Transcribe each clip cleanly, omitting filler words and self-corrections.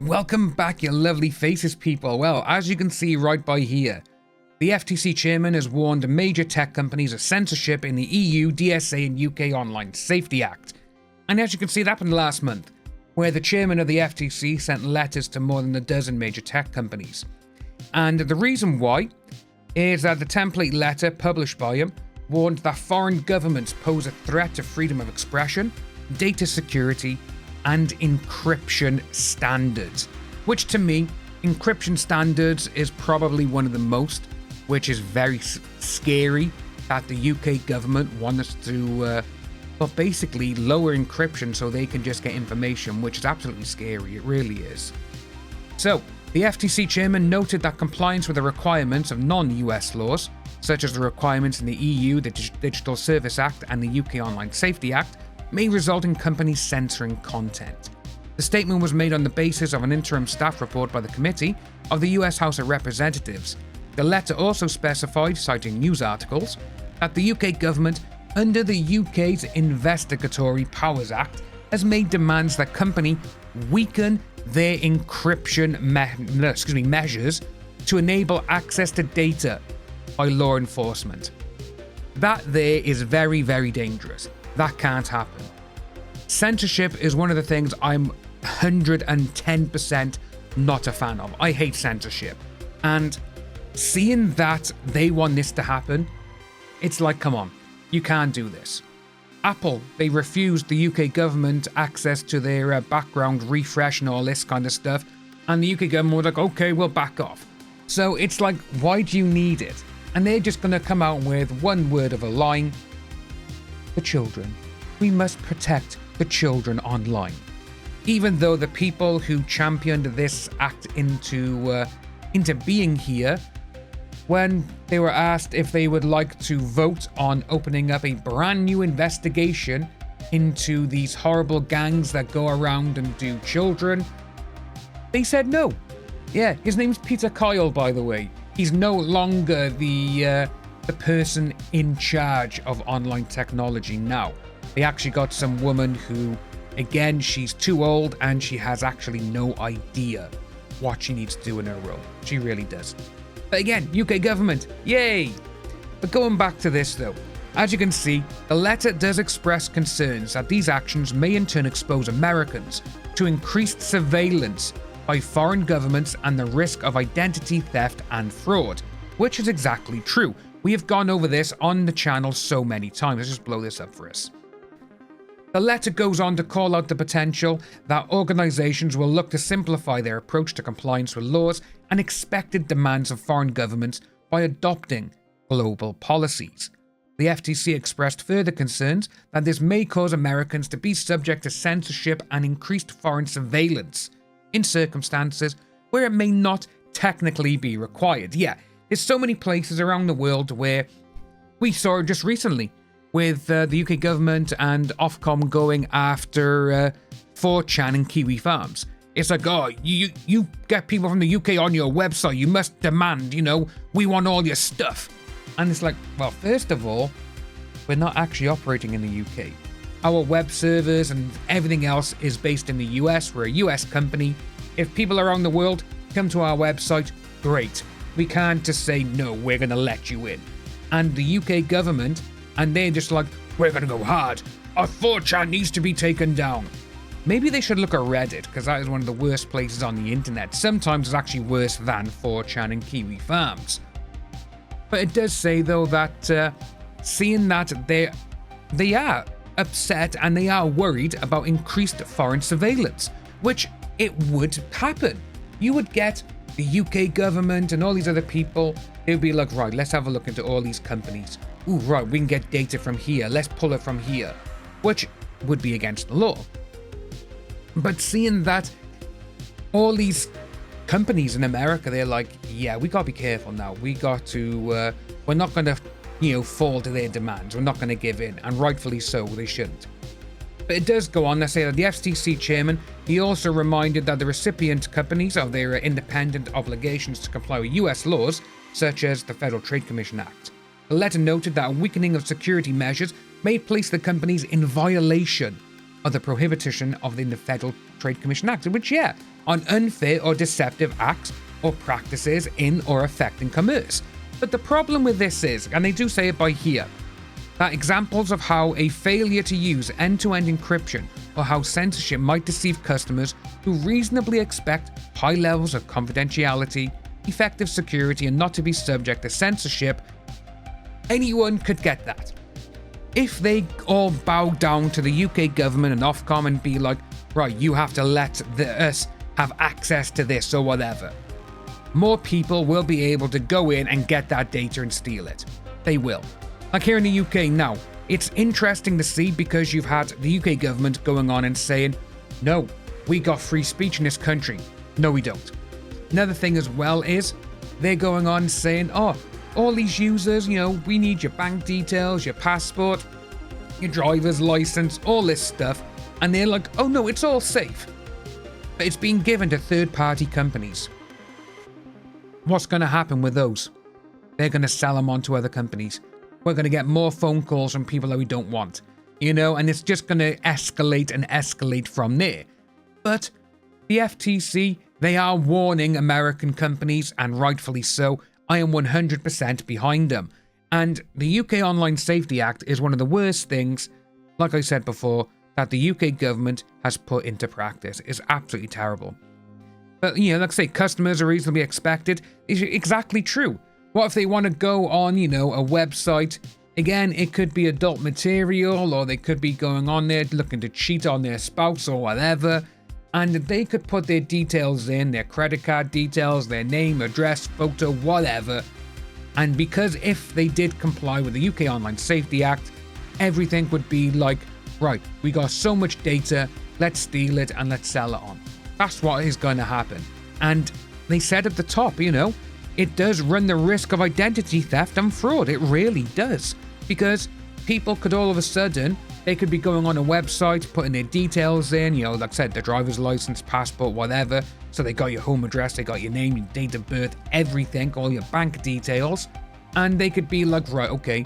Welcome back, you lovely faces, people. Well, as you can see right by here, the FTC chairman has warned major tech companies of censorship in the EU, DSA and UK Online Safety Act. And as you can see, it happened last month, where the chairman of the FTC sent letters to more than a dozen major tech companies. And the reason why is that the template letter published by him warned that foreign governments pose a threat to freedom of expression, data security, and encryption standards. Which to me, encryption standards is probably one of the most, which is very scary that the UK government want us to but basically lower encryption so they can just get information, which is absolutely scary. It really is. So, the FTC chairman noted that compliance with the requirements of non-US laws, such as the requirements in the EU, the Digital Service Act, and the UK Online Safety Act, may result in companies censoring content. The statement was made on the basis of an interim staff report by the committee of the US House of Representatives. The letter also specified, citing news articles, that the UK government, under the UK's Investigatory Powers Act, has made demands that company weaken their encryption measures to enable access to data by law enforcement. That there is very, very dangerous. That can't happen. Censorship is one of the things I'm 110% not a fan of. I hate censorship. And seeing that they want this to happen, it's like, come on, you can't do this. Apple, they refused the UK government access to their background refresh and all this kind of stuff. And the UK government was like, okay, we'll back off. So it's like, why do you need it? And they're just going to come out with one word of a line. The children. We must protect the children online. Even though the people who championed this act into being here, when they were asked if they would like to vote on opening up a brand new investigation into these horrible gangs that go around and do children, they said no. Yeah, his name's Peter Kyle, by the way. He's no longer the person in charge of online technology now. They actually got some woman who, again, she's too old and she has actually no idea what she needs to do in her role. She really does. But again, UK government, yay! But going back to this though, as you can see, the letter does express concerns that these actions may in turn expose Americans to increased surveillance by foreign governments and the risk of identity theft and fraud, which is exactly true. We have gone over this on the channel so many times. Let's just blow this up for us. The letter goes on to call out the potential that organizations will look to simplify their approach to compliance with laws and expected demands of foreign governments by adopting global policies. The FTC expressed further concerns that this may cause Americans to be subject to censorship and increased foreign surveillance in circumstances where it may not technically be required. Yeah, there's so many places around the world where we saw just recently with the UK government and Ofcom going after 4chan and Kiwi Farms. It's like, oh, you get people from the UK on your website, you must demand, we want all your stuff. And it's like, well, first of all, we're not actually operating in the UK. Our web servers and everything else is based in the US. We're a US company. If people around the world come to our website, great. We can't just say, no, we're going to let you in. And the UK government, and they're just like, we're going to go hard. Our 4chan needs to be taken down. Maybe they should look at Reddit, because that is one of the worst places on the internet. Sometimes it's actually worse than 4chan and Kiwi Farms. But it does say, though, that seeing that they are upset and they are worried about increased foreign surveillance, which it would happen. You would get the UK government and all these other people, they would be like, right, let's have a look into all these companies. Ooh, right, we can get data from here, let's pull it from here, which would be against the law. But seeing that all these companies in America, they're like, yeah, we gotta be careful now. We got to, we're not gonna, fall to their demands. We're not gonna give in, and rightfully so, they shouldn't. But it does go on to say that the FTC chairman, he also reminded that the recipient companies of their independent obligations to comply with US laws, such as the Federal Trade Commission Act. The letter noted that a weakening of security measures may place the companies in violation of the prohibition of the Federal Trade Commission Act, which, yeah, on unfair or deceptive acts or practices in or affecting commerce. But the problem with this is, and they do say it by here, that examples of how a failure to use end-to-end encryption or how censorship might deceive customers who reasonably expect high levels of confidentiality, effective security, and not to be subject to censorship, anyone could get that. If they all bow down to the UK government and Ofcom and be like, right, you have to let us have access to this or whatever, more people will be able to go in and get that data and steal it. They will. Like here in the UK now, it's interesting to see because you've had the UK government going on and saying, no, we got free speech in this country. No, we don't. Another thing as well is they're going on saying, oh, all these users, we need your bank details, your passport, your driver's license, all this stuff. And they're like, oh no, it's all safe. But it's being given to third-party companies. What's going to happen with those? They're going to sell them on to other companies. We're going to get more phone calls from people that we don't want, and it's just going to escalate and escalate from there. But the FTC, they are warning American companies, and rightfully so. I am 100% behind them. And the UK Online Safety Act is one of the worst things, like I said before, that the UK government has put into practice. It's absolutely terrible. But, like I say, customers are reasonably expected. It's exactly true. What if they want to go on, a website? Again, it could be adult material, or they could be going on there looking to cheat on their spouse or whatever. And they could put their details in, their credit card details, their name, address, photo, whatever. And because if they did comply with the UK Online Safety Act, everything would be like, right, we got so much data, let's steal it and let's sell it on. That's what is going to happen. And they said at the top, it does run the risk of identity theft and fraud. It really does. Because people could all of a sudden, they could be going on a website, putting their details in, like I said, their driver's license, passport, whatever. So they got your home address, they got your name, your date of birth, everything, all your bank details. And they could be like, right, okay,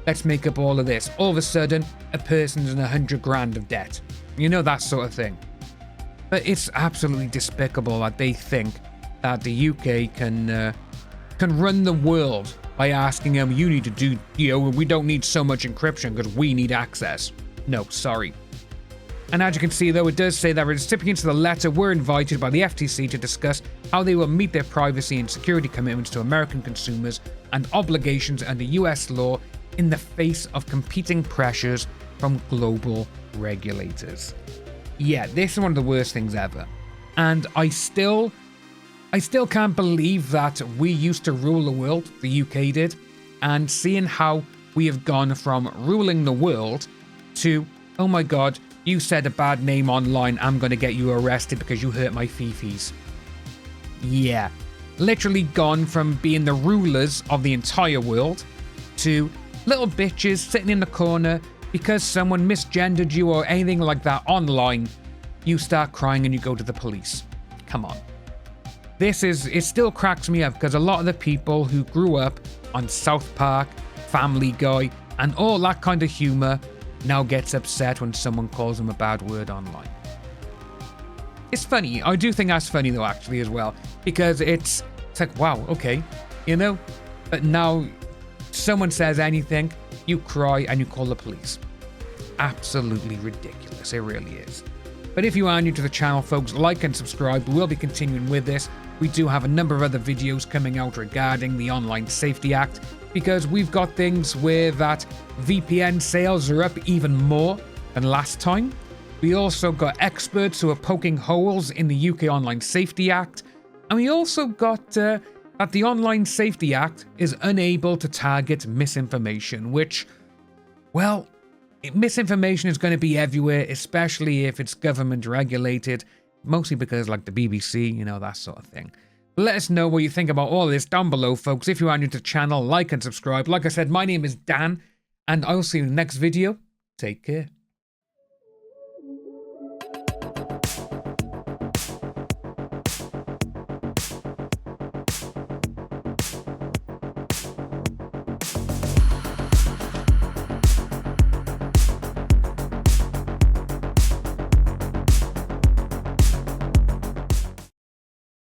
let's make up all of this. All of a sudden, a person's in 100 grand of debt. That sort of thing. But it's absolutely despicable that they think that the UK can run the world by asking them, you need to do, we don't need so much encryption because we need access. No, sorry. And as you can see, though, it does say that recipients of the letter were invited by the FTC to discuss how they will meet their privacy and security commitments to American consumers and obligations under US law in the face of competing pressures from global regulators. Yeah, this is one of the worst things ever. And I still can't believe that we used to rule the world, the UK did, and seeing how we have gone from ruling the world to, oh my god, you said a bad name online, I'm going to get you arrested because you hurt my fifis. Yeah, literally gone from being the rulers of the entire world to little bitches sitting in the corner because someone misgendered you or anything like that online. You start crying and you go to the police. Come on. It still cracks me up because a lot of the people who grew up on South Park, Family Guy, and all that kind of humor now gets upset when someone calls them a bad word online. It's funny. I do think that's funny though, actually, as well, because it's like, wow, okay, but now someone says anything, you cry and you call the police. Absolutely ridiculous. It really is. But if you are new to the channel, folks, like and subscribe. We'll be continuing with this. We do have a number of other videos coming out regarding the Online Safety Act, because we've got things where that VPN sales are up even more than last time. We also got experts who are poking holes in the UK Online Safety Act. And we also got that the Online Safety Act is unable to target misinformation, which, well, misinformation is going to be everywhere, especially if it's government regulated, mostly because like the BBC, that sort of thing. But let us know what you think about all this down below, folks. If you are new to the channel, like and subscribe. Like I said, my name is Dan, and I'll see you in the next video. Take care.